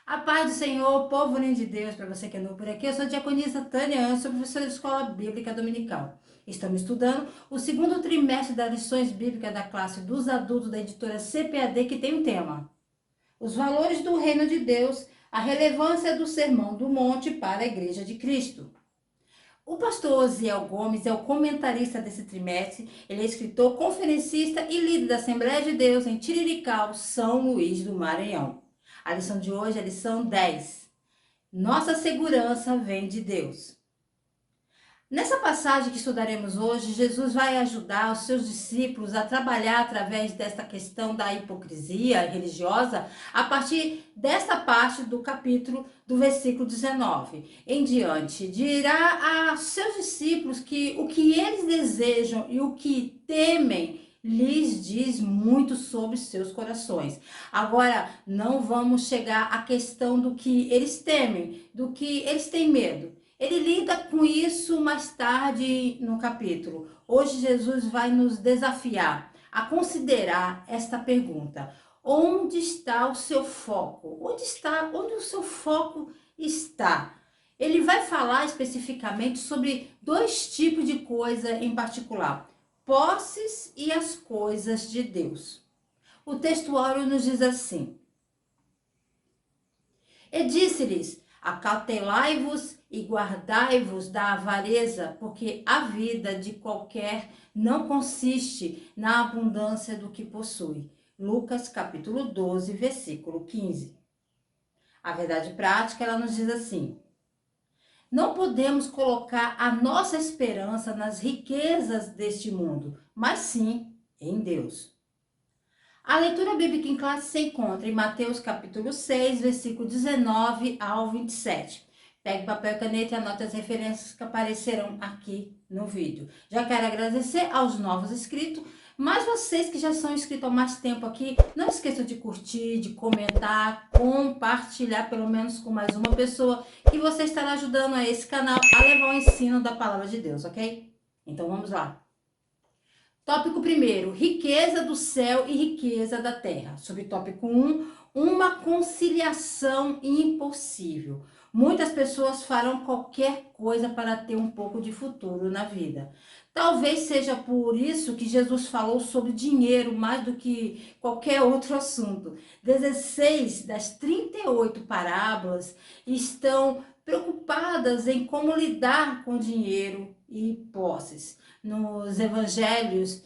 A paz do Senhor, povo lindo de Deus, para você que é novo por aqui, eu sou a diaconisa Tânia Anso, professora de Escola Bíblica Dominical. Estamos estudando o segundo trimestre das lições bíblicas da classe dos adultos da editora CPAD, que tem um tema: os valores do reino de Deus, a relevância do Sermão do Monte para a Igreja de Cristo. O pastor Osiel Gomes é o comentarista desse trimestre. Ele é escritor, conferencista e líder da Assembleia de Deus em Tirirical, São Luís do Maranhão. A lição de hoje é a lição 10. Nossa segurança vem de Deus. Nessa passagem que estudaremos hoje, Jesus vai ajudar os seus discípulos a trabalhar através desta questão da hipocrisia religiosa a partir desta parte do capítulo do versículo 19 em diante. Dirá a seus discípulos que o que eles desejam e o que temem lhes diz muito sobre seus corações. Agora, não vamos chegar à questão do que eles temem, do que eles têm medo. Ele lida com isso mais tarde no capítulo. Hoje Jesus vai nos desafiar a considerar esta pergunta: onde está o seu foco? Onde o seu foco está? Ele vai falar especificamente sobre dois tipos de coisa em particular: posses e as coisas de Deus. O textuário nos diz assim: e disse-lhes: acautelai-vos e guardai-vos da avareza, porque a vida de qualquer não consiste na abundância do que possui. Lucas capítulo 12, versículo 15. A verdade prática, ela nos diz assim: não podemos colocar a nossa esperança nas riquezas deste mundo, mas sim em Deus. A leitura bíblica em classe se encontra em Mateus capítulo 6, versículo 19 ao 27. Pegue papel e caneta e anote as referências que aparecerão aqui no vídeo. Já quero agradecer aos novos inscritos, mas vocês que já são inscritos há mais tempo aqui, não esqueçam de curtir, de comentar, compartilhar pelo menos com mais uma pessoa, que você estará ajudando a esse canal a levar o ensino da palavra de Deus, ok? Então vamos lá. Tópico 1, riqueza do céu e riqueza da terra. Subtópico 1, uma conciliação impossível. Muitas pessoas farão qualquer coisa para ter um pouco de futuro na vida. Talvez seja por isso que Jesus falou sobre dinheiro mais do que qualquer outro assunto. 16 das 38 parábolas estão preocupadas em como lidar com dinheiro e posses. Nos evangelhos,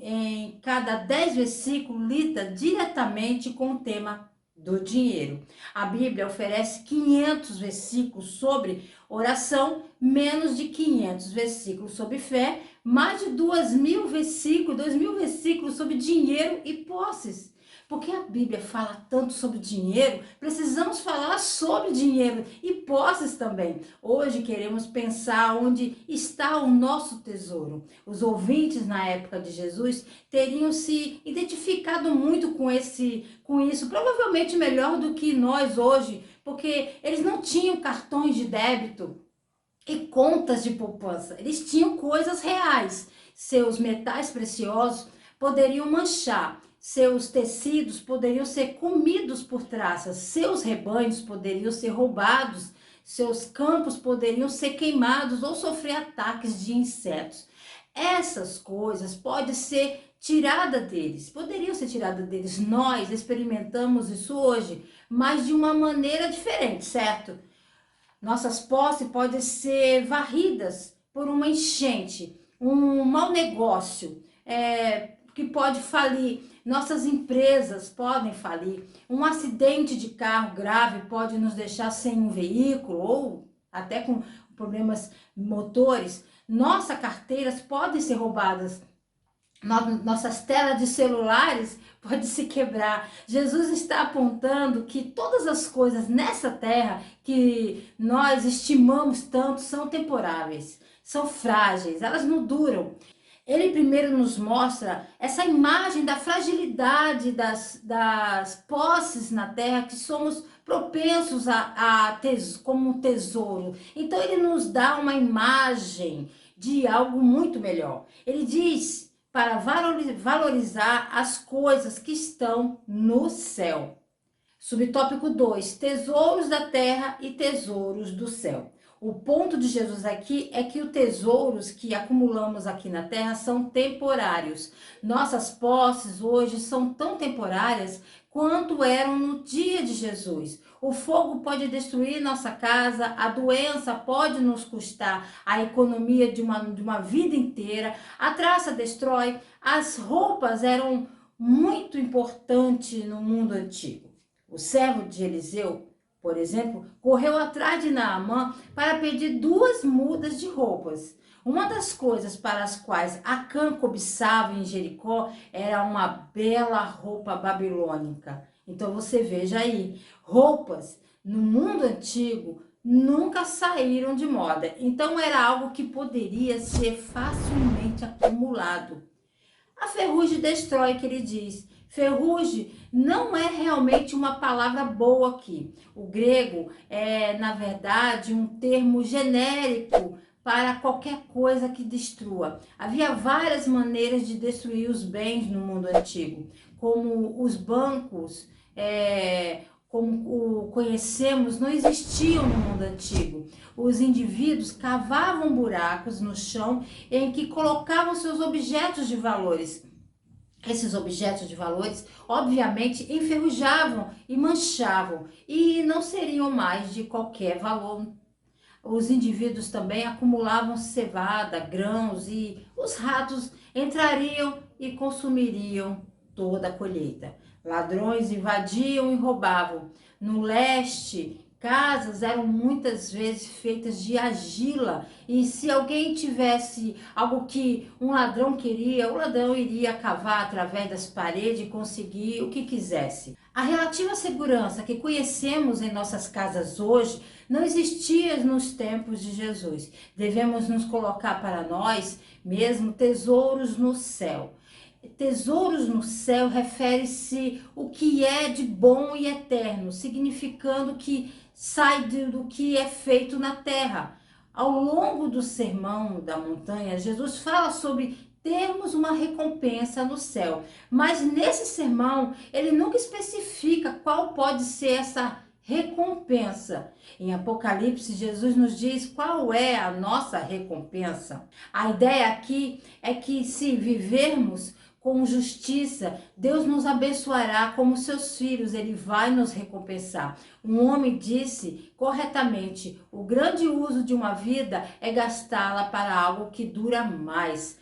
em cada 10 versículos lida diretamente com o tema do dinheiro. A Bíblia oferece 500 versículos sobre oração, menos de 500 versículos sobre fé, mais de 2.000 versículos sobre dinheiro e posses. Porque a Bíblia fala tanto sobre dinheiro, precisamos falar sobre dinheiro e posses também. Hoje queremos pensar onde está o nosso tesouro. Os ouvintes na época de Jesus teriam se identificado muito com isso, provavelmente melhor do que nós hoje, porque eles não tinham cartões de débito e contas de poupança. Eles tinham coisas reais. Seus metais preciosos poderiam manchar, seus tecidos poderiam ser comidos por traças, seus rebanhos poderiam ser roubados, seus campos poderiam ser queimados ou sofrer ataques de insetos. Essas coisas podem ser tiradas deles, poderiam ser tiradas deles. Nós experimentamos isso hoje, mas de uma maneira diferente, certo? Nossas posses podem ser varridas por uma enchente, um mau negócio, que pode falir. Nossas empresas podem falir. Um acidente de carro grave pode nos deixar sem um veículo ou até com problemas motores. Nossas carteiras podem ser roubadas. Nossas telas de celulares podem se quebrar. Jesus está apontando que todas as coisas nessa terra que nós estimamos tanto são temporáveis, são frágeis, elas não duram. Ele primeiro nos mostra essa imagem da fragilidade das posses na terra, que somos propensos como um tesouro. Então ele nos dá uma imagem de algo muito melhor. Ele diz para valorizar as coisas que estão no céu. Subtópico 2, tesouros da terra e tesouros do céu. O ponto de Jesus aqui é que os tesouros que acumulamos aqui na terra são temporários. Nossas posses hoje são tão temporárias quanto eram no dia de Jesus. O fogo pode destruir nossa casa, a doença pode nos custar a economia de uma vida inteira, a traça destrói, as roupas eram muito importantes no mundo antigo. O servo de Eliseu, por exemplo, correu atrás de Naamã para pedir 2 mudas de roupas. Uma das coisas para as quais Acã cobiçava em Jericó era uma bela roupa babilônica. Então você veja aí, roupas no mundo antigo nunca saíram de moda. Então era algo que poderia ser facilmente acumulado. A ferrugem destrói, que ele diz. Ferrugem não é realmente uma palavra boa aqui. O grego é, na verdade, um termo genérico para qualquer coisa que destrua. Havia várias maneiras de destruir os bens no mundo antigo, como os bancos, como o conhecemos, não existiam no mundo antigo. Os indivíduos cavavam buracos no chão em que colocavam seus objetos de valores. Esses objetos de valores, obviamente, enferrujavam e manchavam e não seriam mais de qualquer valor. Os indivíduos também acumulavam cevada, grãos e os ratos entrariam e consumiriam toda a colheita. Ladrões invadiam e roubavam. No leste, casas eram muitas vezes feitas de argila e se alguém tivesse algo que um ladrão queria, o ladrão iria cavar através das paredes e conseguir o que quisesse. A relativa segurança que conhecemos em nossas casas hoje não existia nos tempos de Jesus. Devemos nos colocar para nós mesmo tesouros no céu. Tesouros no céu refere-se o que é de bom e eterno, significando que sai do que é feito na terra. Ao longo do sermão da montanha, Jesus fala sobre termos uma recompensa no céu, mas nesse sermão ele nunca especifica qual pode ser essa recompensa. Em Apocalipse, Jesus nos diz qual é a nossa recompensa. A ideia aqui é que se vivermos com justiça, Deus nos abençoará como seus filhos, ele vai nos recompensar. Um homem disse corretamente: o grande uso de uma vida é gastá-la para algo que dura mais.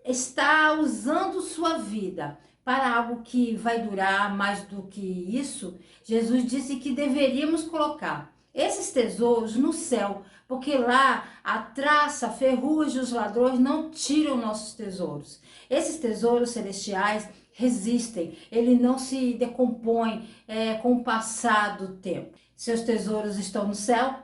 Está usando sua vida para algo que vai durar mais do que isso? Jesus disse que deveríamos colocar esses tesouros no céu, porque lá a traça, a ferrugem, os ladrões não tiram nossos tesouros. Esses tesouros celestiais resistem, ele não se decompõe com o passar do tempo. Seus tesouros estão no céu?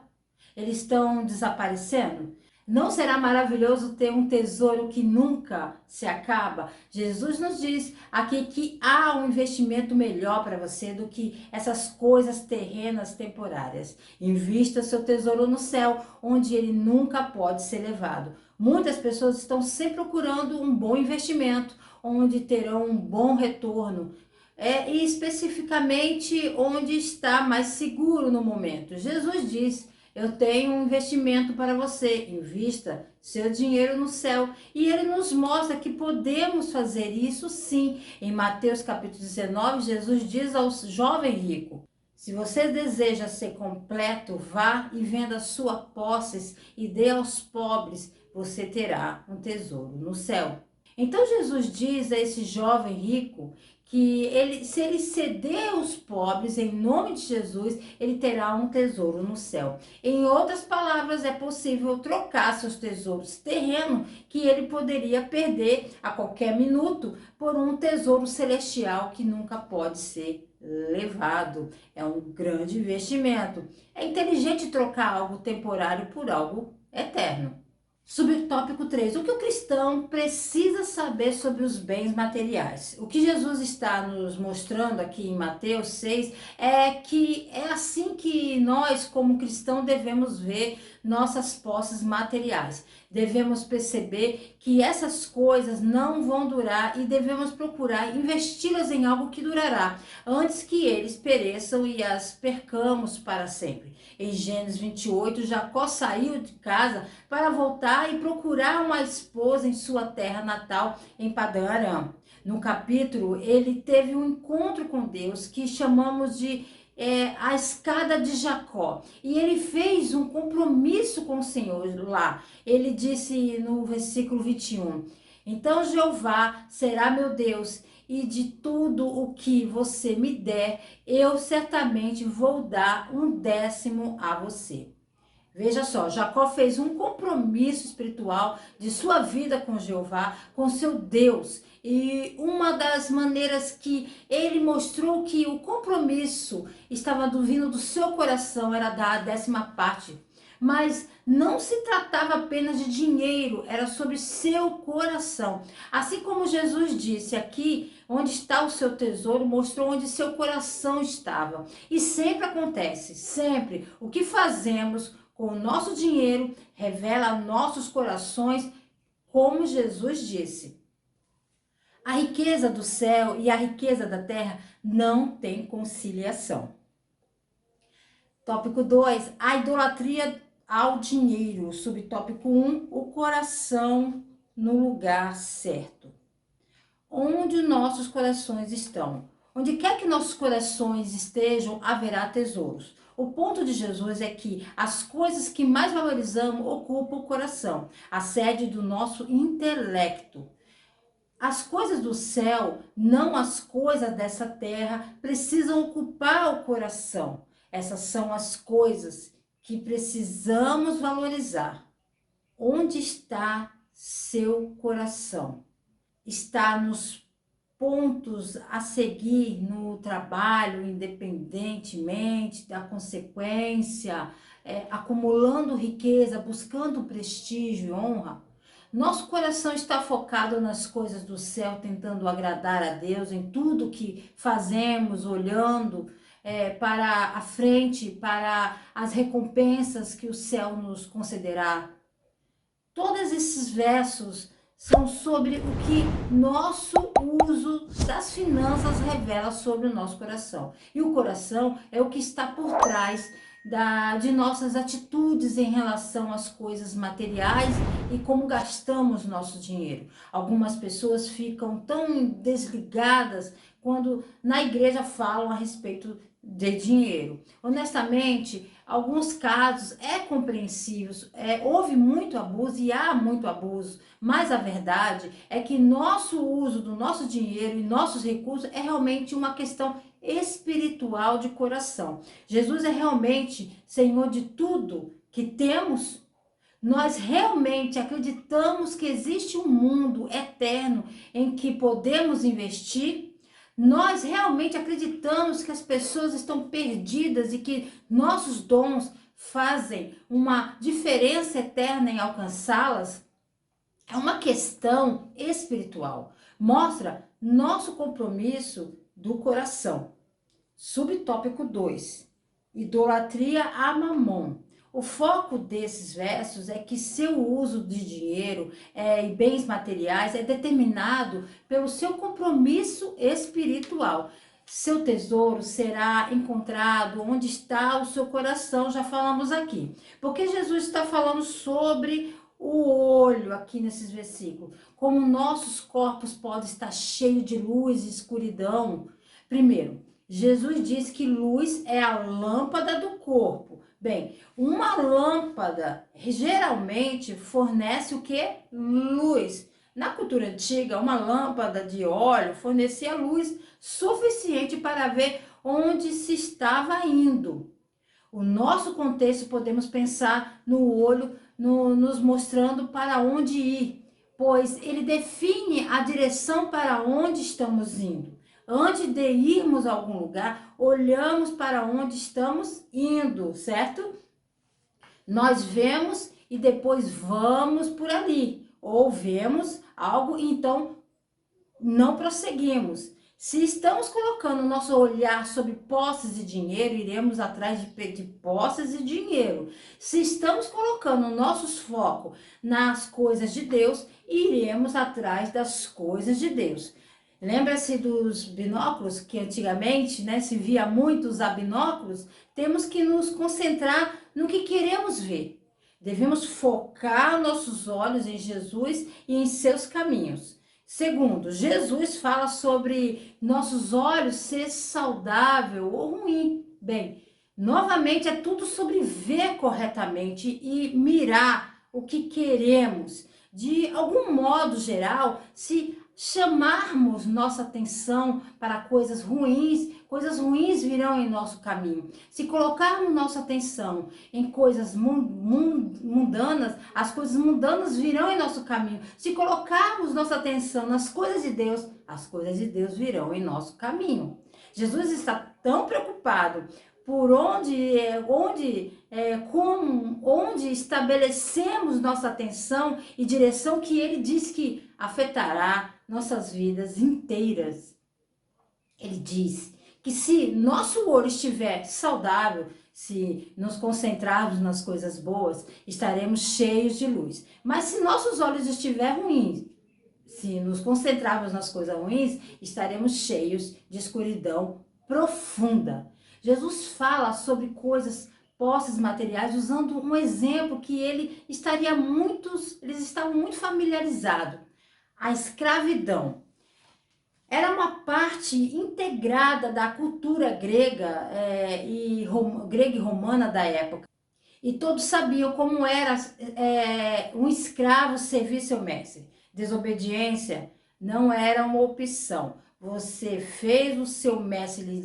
Eles estão desaparecendo? Não será maravilhoso ter um tesouro que nunca se acaba? Jesus nos diz aqui que há um investimento melhor para você do que essas coisas terrenas temporárias. Invista seu tesouro no céu, onde ele nunca pode ser levado. Muitas pessoas estão sempre procurando um bom investimento, onde terão um bom retorno. E especificamente onde está mais seguro no momento. Jesus diz: eu tenho um investimento para você, invista seu dinheiro no céu. E ele nos mostra que podemos fazer isso sim. Em Mateus capítulo 19, Jesus diz ao jovem rico: se você deseja ser completo, vá e venda suas posses e dê aos pobres, você terá um tesouro no céu. Então Jesus diz a esse jovem rico que se ele ceder aos pobres em nome de Jesus, ele terá um tesouro no céu. Em outras palavras, é possível trocar seus tesouros terrenos que ele poderia perder a qualquer minuto por um tesouro celestial que nunca pode ser levado. É um grande investimento. É inteligente trocar algo temporário por algo eterno. Subtópico 3. O que o cristão precisa saber sobre os bens materiais? O que Jesus está nos mostrando aqui em Mateus 6 é que é assim que nós, como cristão, devemos ver nossas posses materiais. Devemos perceber que essas coisas não vão durar e devemos procurar investi-las em algo que durará, antes que eles pereçam e as percamos para sempre. Em Gênesis 28, Jacó saiu de casa para voltar e procurar uma esposa em sua terra natal, em Padã Arã. No capítulo, ele teve um encontro com Deus que chamamos de a escada de Jacó. E ele fez um compromisso com o Senhor lá. Ele disse no versículo 21, então Jeová será meu Deus, e de tudo o que você me der, eu certamente vou dar 1/10 a você. Veja só, Jacó fez um compromisso espiritual de sua vida com Jeová, com seu Deus. E uma das maneiras que ele mostrou que o compromisso estava vindo do seu coração era dar a 10ª parte. Mas não se tratava apenas de dinheiro, era sobre seu coração. Assim como Jesus disse aqui, onde está o seu tesouro, mostrou onde seu coração estava. E sempre acontece, sempre, o que fazemos com o nosso dinheiro revela nossos corações, como Jesus disse. A riqueza do céu e a riqueza da terra não tem conciliação. Tópico 2, a idolatria ao dinheiro. Subtópico 1, o coração no lugar certo. Onde nossos corações estão? Onde quer que nossos corações estejam, haverá tesouros. O ponto de Jesus é que as coisas que mais valorizamos ocupam o coração, a sede do nosso intelecto. As coisas do céu, não as coisas dessa terra, precisam ocupar o coração. Essas são as coisas que precisamos valorizar. Onde está seu coração? Está nos pontos a seguir no trabalho, independentemente da consequência, acumulando riqueza, buscando prestígio e honra? Nosso coração está focado nas coisas do céu, tentando agradar a Deus em tudo que fazemos, olhando para a frente, para as recompensas que o céu nos concederá. Todos esses versos são sobre o que nosso uso das finanças revela sobre o nosso coração. E o coração é o que está por trás de nossas atitudes em relação às coisas materiais e como gastamos nosso dinheiro. Algumas pessoas ficam tão desligadas quando na igreja falam a respeito de dinheiro. Honestamente, alguns casos é compreensível, houve muito abuso e há muito abuso, mas a verdade é que nosso uso do nosso dinheiro e nossos recursos é realmente uma questão espiritual de coração. Jesus é realmente Senhor de tudo que temos. Nós realmente acreditamos que existe um mundo eterno em que podemos investir. Nós realmente acreditamos que as pessoas estão perdidas e que nossos dons fazem uma diferença eterna em alcançá-las. É uma questão espiritual. Mostra nosso compromisso do coração. Subtópico 2. Idolatria a Mamon. O foco desses versos é que seu uso de dinheiro e bens materiais é determinado pelo seu compromisso espiritual. Seu tesouro será encontrado onde está o seu coração, já falamos aqui. Porque Jesus está falando sobre o olho aqui nesses versículos. Como nossos corpos podem estar cheios de luz e escuridão. Primeiro, Jesus diz que luz é a lâmpada do corpo. Bem, uma lâmpada geralmente fornece o que? Luz. Na cultura antiga, uma lâmpada de óleo fornecia luz suficiente para ver onde se estava indo. O nosso contexto, podemos pensar no olho nos mostrando para onde ir, pois ele define a direção para onde estamos indo. Antes de irmos a algum lugar, olhamos para onde estamos indo, certo? Nós vemos e depois vamos por ali. Ou vemos algo e então não prosseguimos. Se estamos colocando o nosso olhar sobre posses e dinheiro, iremos atrás de posses e dinheiro. Se estamos colocando o nosso foco nas coisas de Deus, iremos atrás das coisas de Deus. Lembra-se dos binóculos, que antigamente, né, se via muito usar binóculos? Temos que nos concentrar no que queremos ver. Devemos focar nossos olhos em Jesus e em seus caminhos. Segundo, Jesus fala sobre nossos olhos ser saudável ou ruim. Bem, novamente é tudo sobre ver corretamente e mirar o que queremos. De algum modo geral, se chamarmos nossa atenção para coisas ruins virão em nosso caminho. Se colocarmos nossa atenção em coisas mundanas, as coisas mundanas virão em nosso caminho. Se colocarmos nossa atenção nas coisas de Deus, as coisas de Deus virão em nosso caminho. Jesus está tão preocupado por onde estabelecemos nossa atenção e direção, que ele diz que afetará nossas vidas inteiras. Ele diz que se nosso olho estiver saudável, se nos concentrarmos nas coisas boas, estaremos cheios de luz. Mas se nossos olhos estiverem ruins, se nos concentrarmos nas coisas ruins, estaremos cheios de escuridão profunda. Jesus fala sobre coisas, posses materiais, usando um exemplo que eles estavam muito familiarizados. A escravidão era uma parte integrada da cultura grega e romana da época. E todos sabiam como era um escravo servir seu mestre. Desobediência não era uma opção. Você fez o seu mestre,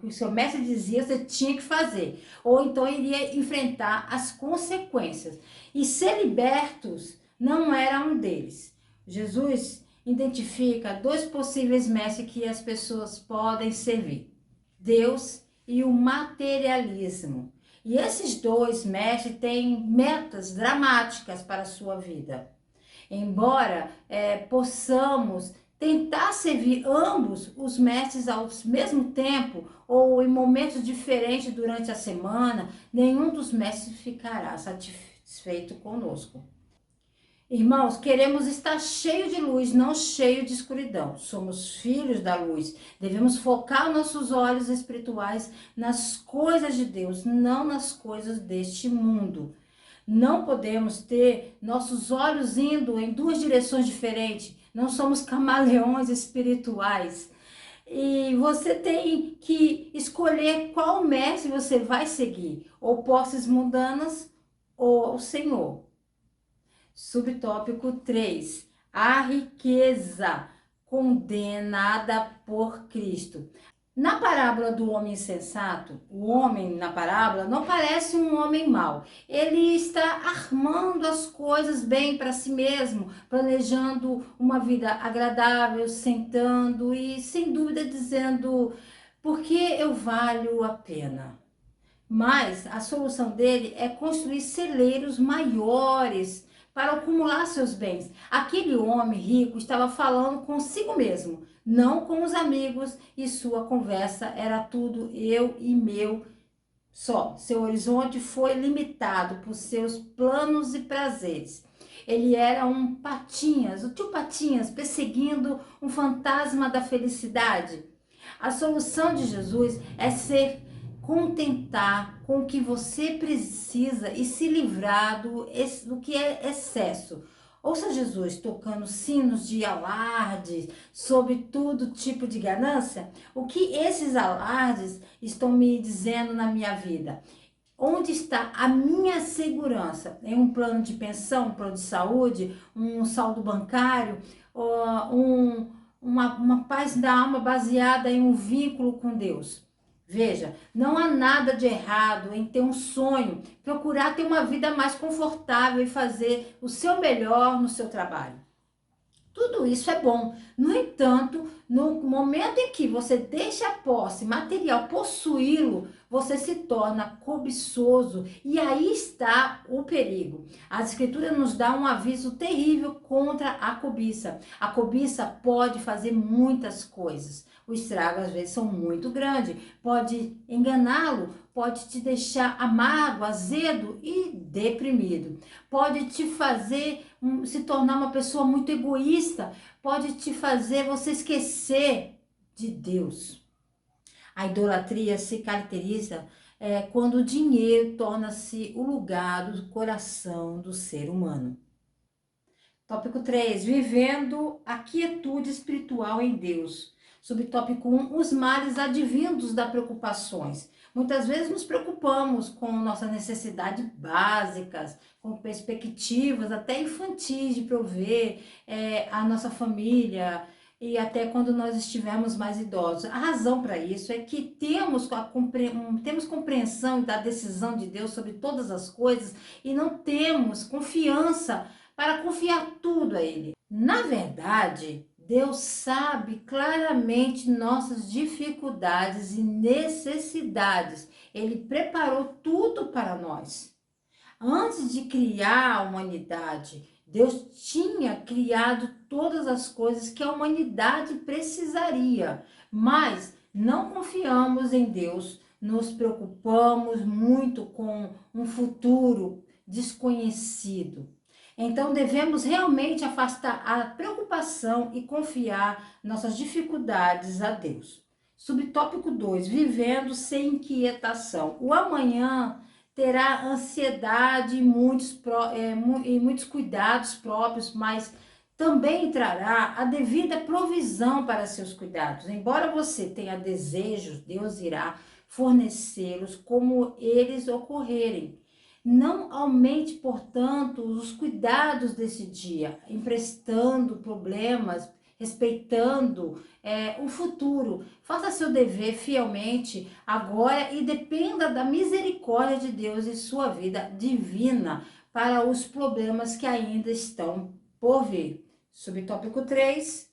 o seu mestre dizia, você tinha que fazer. Ou então iria enfrentar as consequências. E ser libertos não era um deles. Jesus identifica dois possíveis mestres que as pessoas podem servir: Deus e o materialismo. E esses dois mestres têm metas dramáticas para a sua vida. Embora possamos tentar servir ambos os mestres ao mesmo tempo ou em momentos diferentes durante a semana, nenhum dos mestres ficará satisfeito conosco. Irmãos, queremos estar cheio de luz, não cheio de escuridão. Somos filhos da luz. Devemos focar nossos olhos espirituais nas coisas de Deus, não nas coisas deste mundo. Não podemos ter nossos olhos indo em duas direções diferentes. Não somos camaleões espirituais. E você tem que escolher qual mestre você vai seguir. Ou posses mundanas ou o Senhor. Subtópico 3. A riqueza condenada por Cristo. Na parábola do homem insensato, o homem na parábola não parece um homem mau. Ele está armando as coisas bem para si mesmo, planejando uma vida agradável, sentando e sem dúvida dizendo: por que eu valho a pena? Mas a solução dele é construir celeiros maiores para acumular seus bens. Aquele homem rico estava falando consigo mesmo, não com os amigos, e sua conversa era tudo eu e meu só. Seu horizonte foi limitado por seus planos e prazeres. Ele era um Patinhas, o tio Patinhas, perseguindo um fantasma da felicidade. A solução de Jesus é contentar com o que você precisa e se livrar do que é excesso. Ouça Jesus tocando sinos de alardes sobre todo tipo de ganância. O que esses alardes estão me dizendo na minha vida? Onde está a minha segurança? Em um plano de pensão, um plano de saúde, um saldo bancário, uma paz da alma baseada em um vínculo com Deus? Veja, não há nada de errado em ter um sonho, procurar ter uma vida mais confortável e fazer o seu melhor no seu trabalho. Tudo isso é bom. No entanto, no momento em que você deixa a posse material possuí-lo, você se torna cobiçoso e aí está o perigo. A Escritura nos dá um aviso terrível contra a cobiça. A cobiça pode fazer muitas coisas. O estrago às vezes são muito grande, pode enganá-lo, pode te deixar amargo, azedo e deprimido. Pode te fazer se tornar uma pessoa muito egoísta, pode te fazer você esquecer de Deus. A idolatria se caracteriza quando o dinheiro torna-se o lugar do coração do ser humano. Tópico 3, vivendo a quietude espiritual em Deus. Subtópico 1, os males advindos das preocupações. Muitas vezes nos preocupamos com nossas necessidades básicas, com perspectivas até infantis de prover a nossa família e até quando nós estivermos mais idosos. A razão para isso é que temos compreensão da decisão de Deus sobre todas as coisas e não temos confiança para confiar tudo a Ele. Na verdade, Deus sabe claramente nossas dificuldades e necessidades. Ele preparou tudo para nós. Antes de criar a humanidade, Deus tinha criado todas as coisas que a humanidade precisaria, mas não confiamos em Deus, nos preocupamos muito com um futuro desconhecido. Então, devemos realmente afastar a preocupação e confiar nossas dificuldades a Deus. Subtópico 2, vivendo sem inquietação. O amanhã terá ansiedade e muitos cuidados próprios, mas também trará a devida provisão para seus cuidados. Embora você tenha desejos, Deus irá fornecê-los como eles ocorrerem. Não aumente, portanto, os cuidados desse dia, emprestando problemas, respeitando o futuro. Faça seu dever fielmente agora e dependa da misericórdia de Deus e sua vida divina para os problemas que ainda estão por vir. Subtópico 3.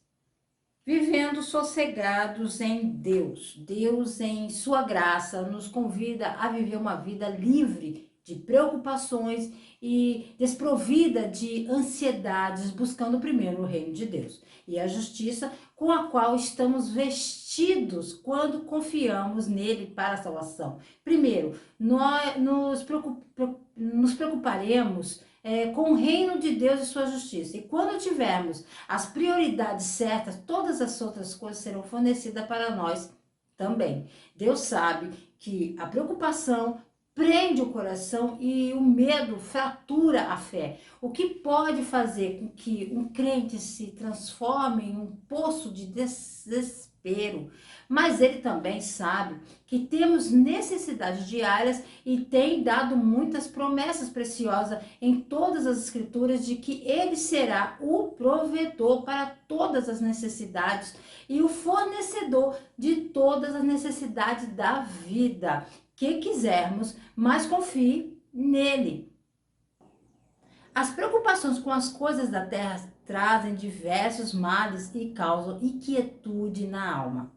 Vivendo sossegados em Deus. Deus, em sua graça, nos convida a viver uma vida livre de preocupações e desprovida de ansiedades, buscando primeiro o reino de Deus e a justiça com a qual estamos vestidos quando confiamos nele para a salvação. Primeiro, nós nos preocuparemos com o reino de Deus e sua justiça. E quando tivermos as prioridades certas, todas as outras coisas serão fornecidas para nós também. Deus sabe que a preocupação prende o coração e o medo fratura a fé. O que pode fazer com que um crente se transforme em um poço de desespero. Mas ele também sabe que temos necessidades diárias e tem dado muitas promessas preciosas em todas as escrituras de que ele será o provedor para todas as necessidades e o fornecedor de todas as necessidades da vida que quisermos, mas confie nele. As preocupações com as coisas da terra trazem diversos males e causam inquietude na alma.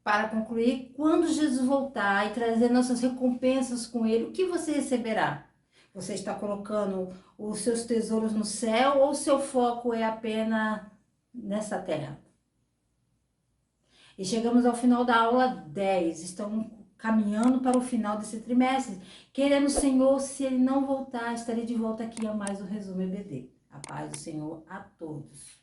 Para concluir, quando Jesus voltar e trazer nossas recompensas com ele, o que você receberá? Você está colocando os seus tesouros no céu ou seu foco é apenas nessa terra? E chegamos ao final da aula 10. Estamos caminhando para o final desse trimestre. Querendo o Senhor, se Ele não voltar, estarei de volta aqui a mais um Resumo EBD. A paz do Senhor a todos.